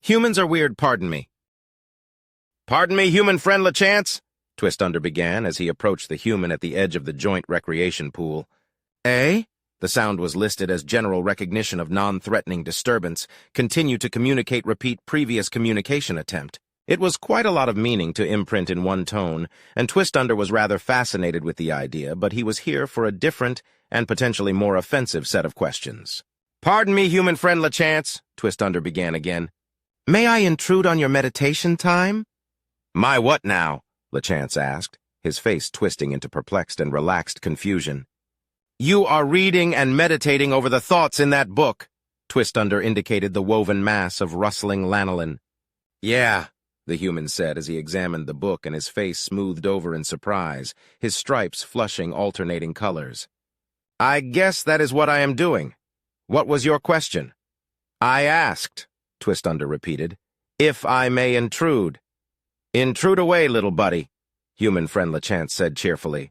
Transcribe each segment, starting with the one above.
Humans are weird, pardon me. Pardon me, human friend LeChance? Twistunder began as he approached the human at the edge of the joint recreation pool. Eh? The sound was listed as general recognition of non-threatening disturbance. Continue to communicate, repeat previous communication attempt. It was quite a lot of meaning to imprint in one tone, and Twistunder was rather fascinated with the idea, but he was here for a different and potentially more offensive set of questions. Pardon me, human friend LeChance, Twistunder began again. May I intrude on your meditation time? My what now? LeChance asked, his face twisting into perplexed and relaxed confusion. You are reading and meditating over the thoughts in that book. Twistunder indicated the woven mass of rustling lanolin. Yeah, the human said as he examined the book and his face smoothed over in surprise, his stripes flushing alternating colors. I guess that is what I am doing. What was your question? I asked, Twistunder repeated, if I may intrude. Intrude away, little buddy, human friend LeChance said cheerfully.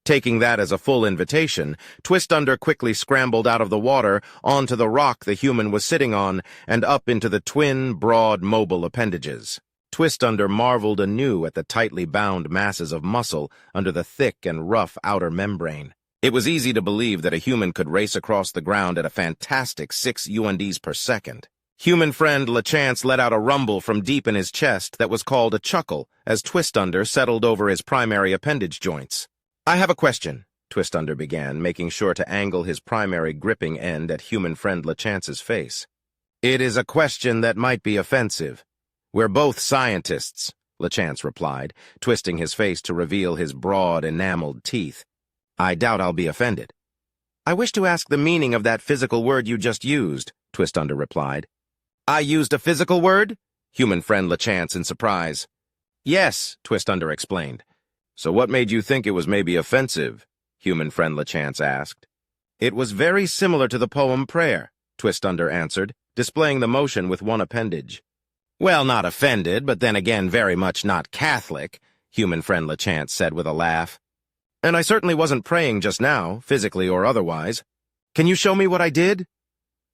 Taking that as a full invitation, Twistunder quickly scrambled out of the water onto the rock the human was sitting on and up into the twin, broad, mobile appendages. Twistunder marveled anew at the tightly bound masses of muscle under the thick and rough outer membrane. It was easy to believe that a human could race across the ground at a fantastic 6 UNDs per second. Human friend LeChance let out a rumble from deep in his chest that was called a chuckle as Twistunder settled over his primary appendage joints. I have a question, Twistunder began, making sure to angle his primary gripping end at human friend LeChance's face. It is a question that might be offensive. We're both scientists, LeChance replied, twisting his face to reveal his broad, enameled teeth. I doubt I'll be offended. I wish to ask the meaning of that physical word you just used, Twistunder replied. I used a physical word? Human friend LeChance in surprise. Yes, Twistunder explained. So what made you think it was maybe offensive? Human friend LeChance asked. It was very similar to the poem Prayer, Twistunder answered, displaying the motion with one appendage. Well, not offended, but then again very much not Catholic, human friend LeChance said with a laugh. And I certainly wasn't praying just now, physically or otherwise. Can you show me what I did?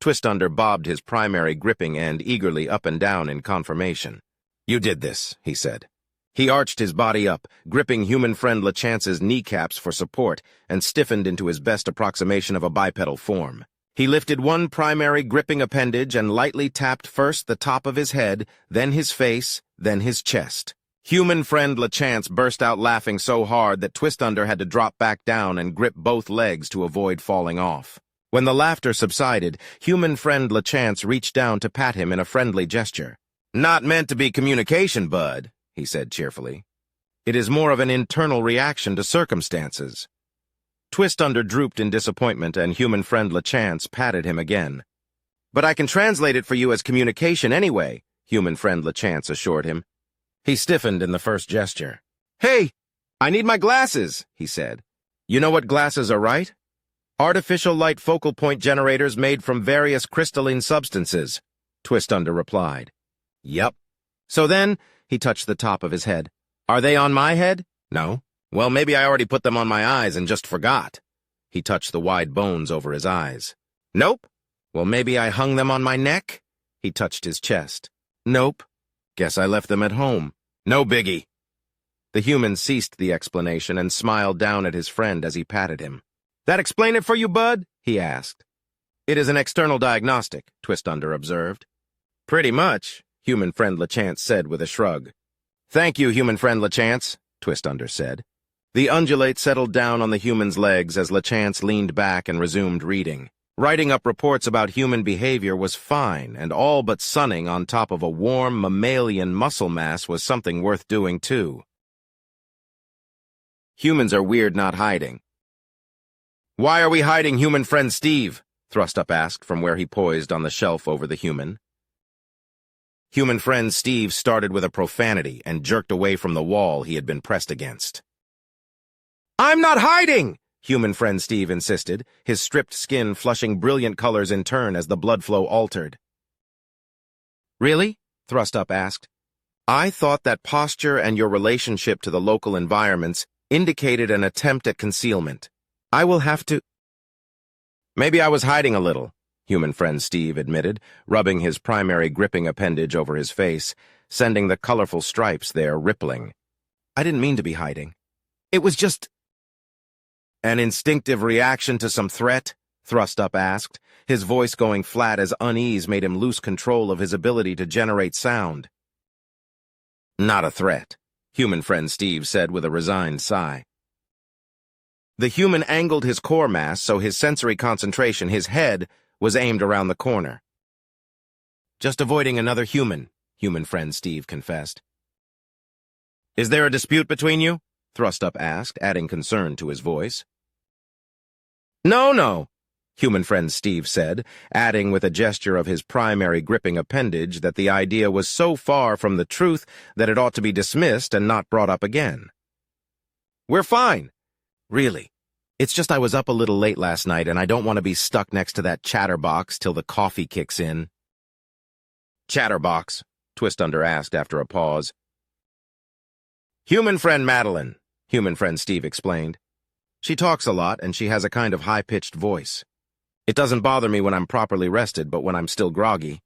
Twistunder bobbed his primary gripping end eagerly up and down in confirmation. You did this, he said. He arched his body up, gripping human friend LeChance's kneecaps for support, and stiffened into his best approximation of a bipedal form. He lifted one primary gripping appendage and lightly tapped first the top of his head, then his face, then his chest. Human friend LeChance burst out laughing so hard that Twistunder had to drop back down and grip both legs to avoid falling off. When the laughter subsided, human friend LeChance reached down to pat him in a friendly gesture. Not meant to be communication, bud, he said cheerfully. It is more of an internal reaction to circumstances. Twistunder drooped in disappointment, and human friend LeChance patted him again. But I can translate it for you as communication anyway, human friend LeChance assured him. He stiffened in the first gesture. Hey, I need my glasses, he said. You know what glasses are, right? Artificial light focal point generators made from various crystalline substances, Twistunder replied. Yup. So then, he touched the top of his head. Are they on my head? No. Well, maybe I already put them on my eyes and just forgot. He touched the wide bones over his eyes. Nope. Well, maybe I hung them on my neck? He touched his chest. Nope. Guess I left them at home. No biggie. The human ceased the explanation and smiled down at his friend as he patted him. That explain it for you, bud? He asked. It is an external diagnostic, Twistunder observed. Pretty much, human friend LeChance said with a shrug. Thank you, human friend LeChance, Twistunder said. The undulate settled down on the human's legs as LeChance leaned back and resumed reading. Writing up reports about human behavior was fine, and all but sunning on top of a warm mammalian muscle mass was something worth doing, too. Humans are weird not hiding. Why are we hiding, human friend Steve? Thrustup asked from where he poised on the shelf over the human. Human friend Steve started with a profanity and jerked away from the wall he had been pressed against. I'm not hiding! Human friend Steve insisted, his stripped skin flushing brilliant colors in turn as the blood flow altered. Really? Thrustup asked. I thought that posture and your relationship to the local environments indicated an attempt at concealment. I will have to... Maybe I was hiding a little, human friend Steve admitted, rubbing his primary gripping appendage over his face, sending the colorful stripes there rippling. I didn't mean to be hiding. It was just... An instinctive reaction to some threat? Thrustup asked, his voice going flat as unease made him lose control of his ability to generate sound. Not a threat, human friend Steve said with a resigned sigh. The human angled his core mass so his sensory concentration, his head, was aimed around the corner. Just avoiding another human, human friend Steve confessed. Is there a dispute between you? Thrustup asked, adding concern to his voice. No, human friend Steve said, adding with a gesture of his primary gripping appendage that the idea was so far from the truth that it ought to be dismissed and not brought up again. We're fine. Really. It's just I was up a little late last night and I don't want to be stuck next to that chatterbox till the coffee kicks in. Chatterbox? Twistunder asked after a pause. Human friend Madeline, human friend Steve explained. She talks a lot and she has a kind of high-pitched voice. It doesn't bother me when I'm properly rested, but when I'm still groggy.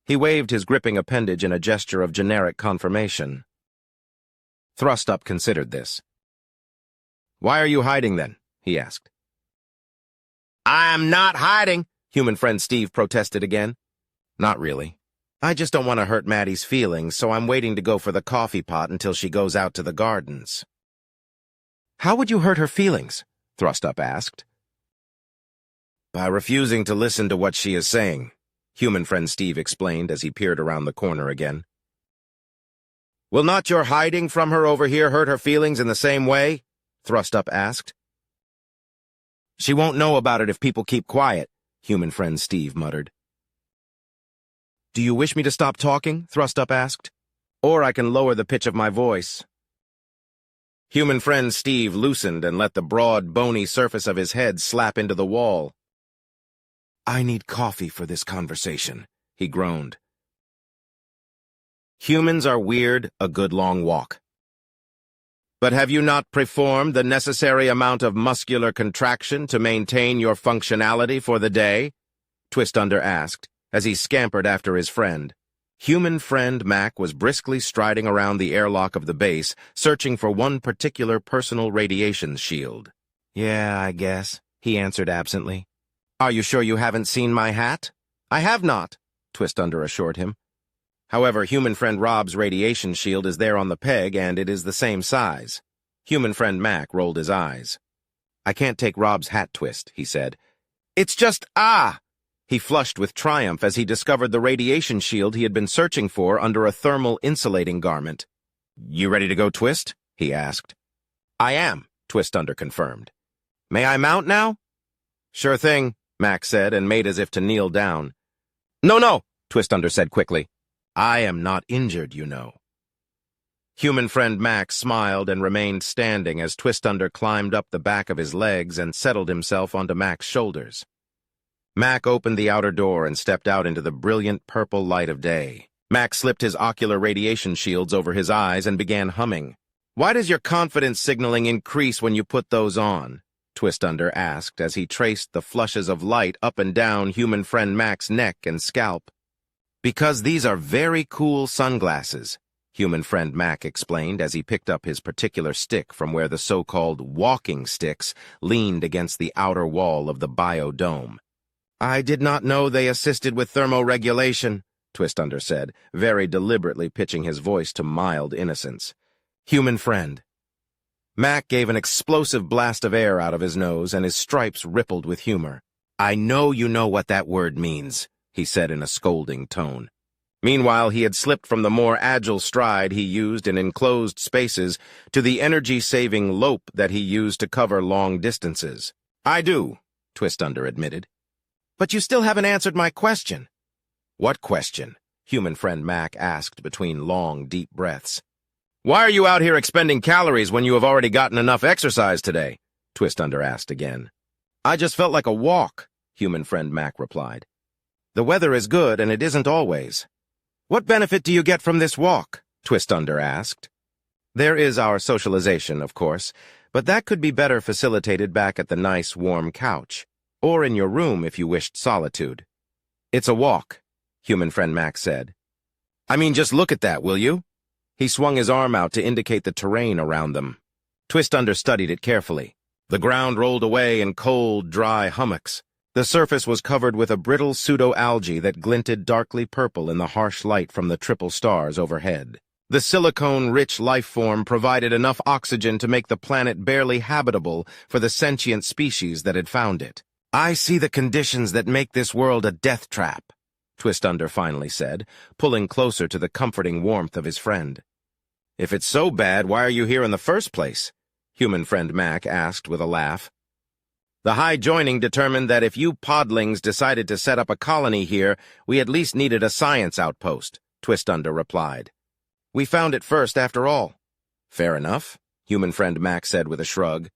He waved his gripping appendage in a gesture of generic confirmation. Thrustup considered this. Why are you hiding then? He asked. I'm not hiding, human friend Steve protested again. Not really. I just don't want to hurt Maddie's feelings, so I'm waiting to go for the coffee pot until she goes out to the gardens. How would you hurt her feelings? Thrustup asked. By refusing to listen to what she is saying, human friend Steve explained as he peered around the corner again. Will not your hiding from her over here hurt her feelings in the same way? Thrustup asked. She won't know about it if people keep quiet, human friend Steve muttered. Do you wish me to stop talking? Thrustup asked. Or I can lower the pitch of my voice. Human friend Steve loosened and let the broad, bony surface of his head slap into the wall. I need coffee for this conversation, he groaned. Humans are weird, a good long walk. But have you not performed the necessary amount of muscular contraction to maintain your functionality for the day? Twistunder asked, as he scampered after his friend. Human friend Mac was briskly striding around the airlock of the base, searching for one particular personal radiation shield. Yeah, I guess, he answered absently. Are you sure you haven't seen my hat? I have not, Twistunder assured him. However, human friend Rob's radiation shield is there on the peg, and it is the same size. Human friend Mac rolled his eyes. I can't take Rob's hat, Twist, he said. It's just, He flushed with triumph as he discovered the radiation shield he had been searching for under a thermal insulating garment. You ready to go, Twist? He asked. I am, Twistunder confirmed. May I mount now? Sure thing, Mac said, and made as if to kneel down. No, Twistunder said quickly. I am not injured, you know. Human friend Mac smiled and remained standing as Twistunder climbed up the back of his legs and settled himself onto Mac's shoulders. Mac opened the outer door and stepped out into the brilliant purple light of day. Mac slipped his ocular radiation shields over his eyes and began humming. Why does your confidence signaling increase when you put those on? Twistunder asked as he traced the flushes of light up and down human friend Mac's neck and scalp. Because these are very cool sunglasses, human friend Mac explained as he picked up his particular stick from where the so-called walking sticks leaned against the outer wall of the biodome. I did not know they assisted with thermoregulation, Twistunder said, very deliberately pitching his voice to mild innocence. Human friend. Mac gave an explosive blast of air out of his nose, and his stripes rippled with humor. I know you know what that word means, he said in a scolding tone. Meanwhile, he had slipped from the more agile stride he used in enclosed spaces to the energy-saving lope that he used to cover long distances. I do, Twistunder admitted. But you still haven't answered my question. What question? Human friend Mac asked between long, deep breaths. Why are you out here expending calories when you have already gotten enough exercise today? Twistunder asked again. I just felt like a walk, human friend Mac replied. The weather is good, and it isn't always. What benefit do you get from this walk? Twistunder asked. There is our socialization, of course, but that could be better facilitated back at the nice, warm couch. or in your room if you wished solitude. It's a walk, human friend Mac said. I mean, just look at that, will you? He swung his arm out to indicate the terrain around them. Twistunder studied it carefully. The ground rolled away in cold, dry hummocks. The surface was covered with a brittle pseudo-algae that glinted darkly purple in the harsh light from the triple stars overhead. The silicone-rich life form provided enough oxygen to make the planet barely habitable for the sentient species that had found it. I see the conditions that make this world a death trap, Twistunder finally said, pulling closer to the comforting warmth of his friend. If it's so bad, why are you here in the first place? Human friend Mac asked with a laugh. The High Joining determined that if you podlings decided to set up a colony here, we at least needed a science outpost, Twistunder replied. We found it first, after all. Fair enough, human friend Mac said with a shrug.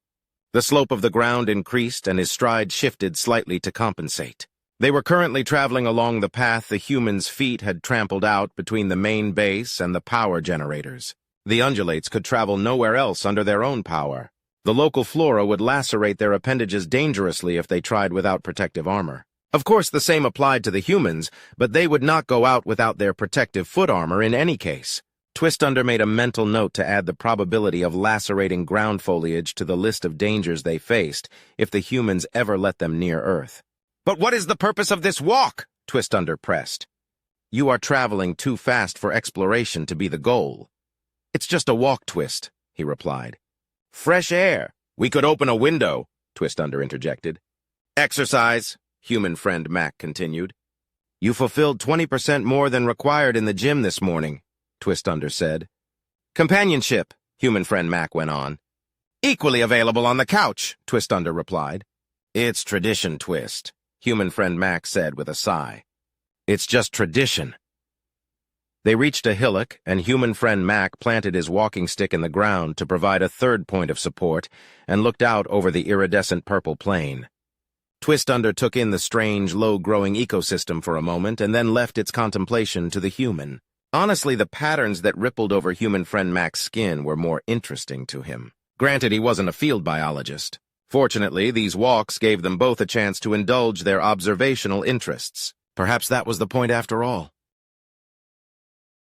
The slope of the ground increased and his stride shifted slightly to compensate. They were currently traveling along the path the humans' feet had trampled out between the main base and the power generators. The undulates could travel nowhere else under their own power. The local flora would lacerate their appendages dangerously if they tried without protective armor. Of course, the same applied to the humans, but they would not go out without their protective foot armor in any case. Twistunder made a mental note to add the probability of lacerating ground foliage to the list of dangers they faced if the humans ever let them near Earth. But what is the purpose of this walk? Twistunder pressed. You are traveling too fast for exploration to be the goal. It's just a walk, Twist, he replied. Fresh air. We could open a window, Twistunder interjected. Exercise, human friend Mac continued. You fulfilled 20% more than required in the gym this morning, Twistunder said. Companionship, human friend Mac went on. Equally available on the couch, Twistunder replied. It's tradition, Twist, human friend Mac said with a sigh. It's just tradition. They reached a hillock, and human friend Mac planted his walking stick in the ground to provide a third point of support and looked out over the iridescent purple plain. Twistunder took in the strange, low-growing ecosystem for a moment and then left its contemplation to the human. Honestly, the patterns that rippled over human friend Mac's skin were more interesting to him. Granted, he wasn't a field biologist. Fortunately, these walks gave them both a chance to indulge their observational interests. Perhaps that was the point after all.